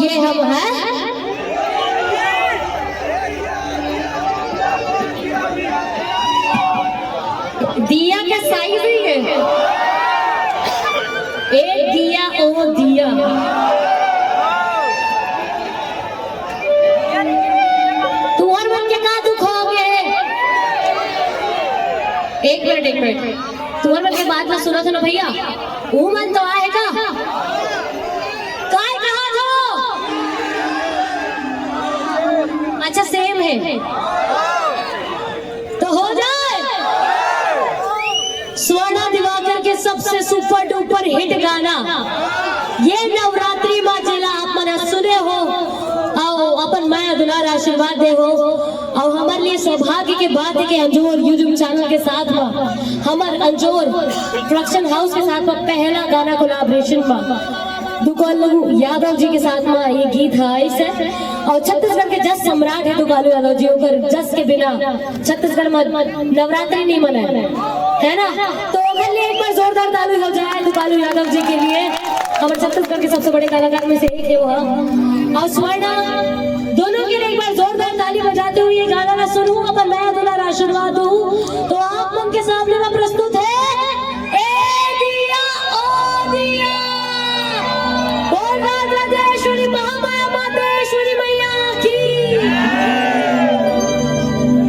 ये हम हैं। दिया का साइज ही है, एक दिया ओ दिया। तुम्हारे मन के कहा दुख हो गए? एक मिनट, तुम्हारे मन के बात में सुनो भैया, वो मन तो आएगा काय कहा जो? अच्छा सेम है तो हो जाए। स्वर्णा दिवाकर के सबसे सुपर डुपर हिट गाना ये नवरात्रि माँ जिला आप मना सुने हो आओ अपन माया दुलार आशीर्वाद दे हो। और हमारे लिए सौभाग्य के बात है कि अंजोर यूट्यूब चैनल के साथ में हमारे अंजोर प्रोडक्शन हाउस के साथ में पहला गाना कोलैबोरेशन में दुकालू यादव जी के साथ में ये गीत है इसे। और छत्तीसगढ़ के जस सम्राट है दुकालू यादव जी, होकर जस के बिना छत्तीसगढ़ में नवरात्रि नहीं मनाए है ना। तो अगर लिए एक बार जोरदार ताली हो जाए दुकालू यादव जी के लिए, हमारे छत्तीसगढ़ के सबसे बड़े कलाकार में से एक है वो। और स्वर्णा दोनों के लिए एक बार जोरदार ताली बजाते हुए ये गाना मैं सुनूं, अपन नया दुलार आशीर्वाद दूं। तो आप मन के सामने में प्रस्तुत है ए दिया ओ दिया, बोल राजेश्वरी महामाया मातेश्वरी मैया की।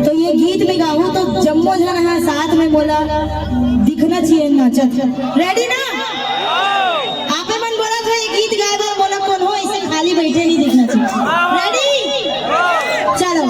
तो ये गीत में गाऊं तो जम्मो जन है साथ में बोला दिखना चाहिए नाचत। रेडी ना? आपे मन बोला था ये गीत गाए बार बोला कौन हो, ऐसे खाली बैठे नहीं दिखना चाहिए। रेडी चलो।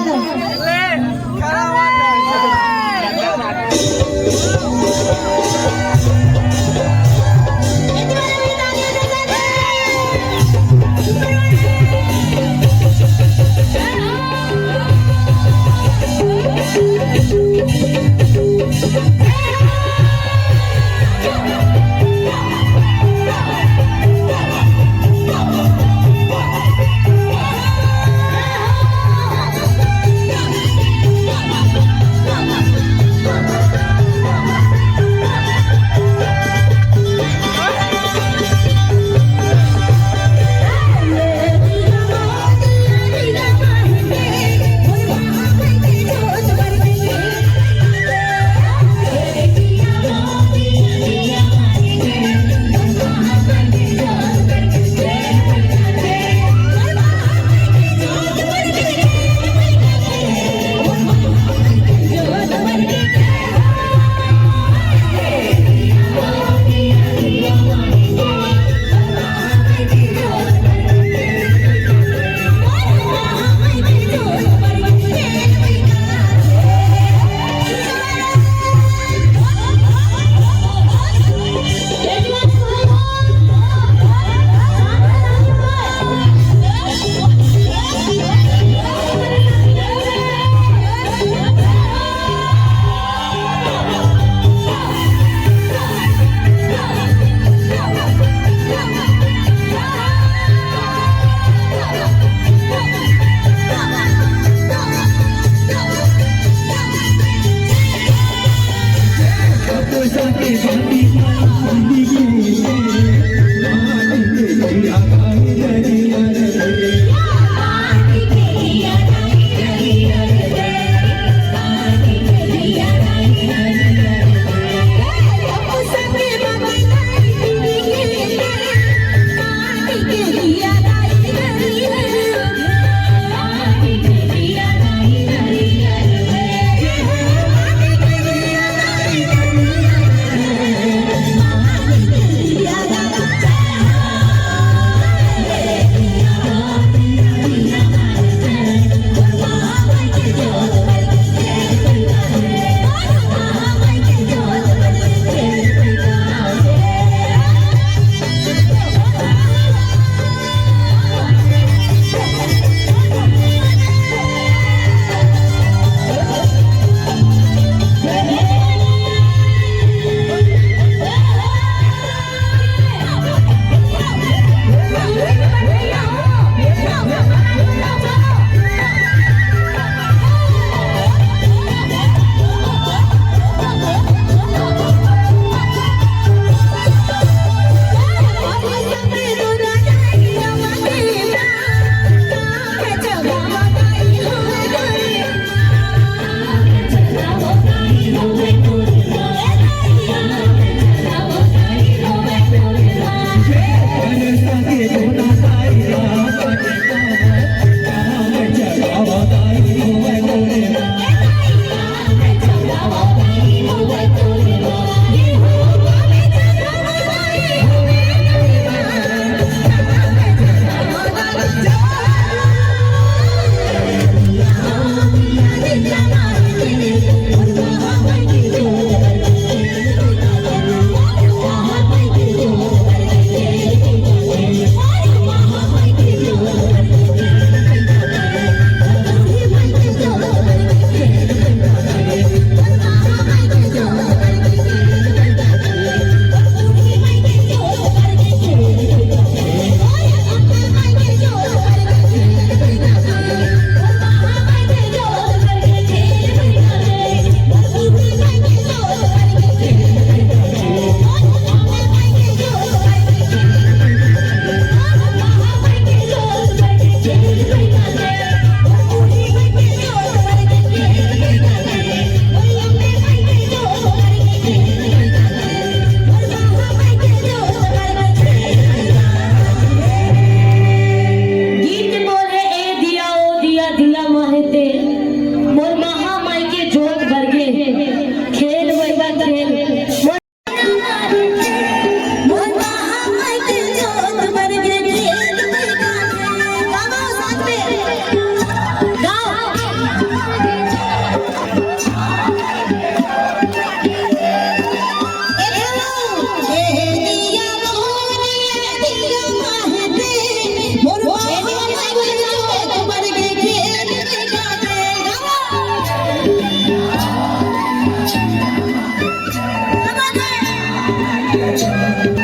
हाँ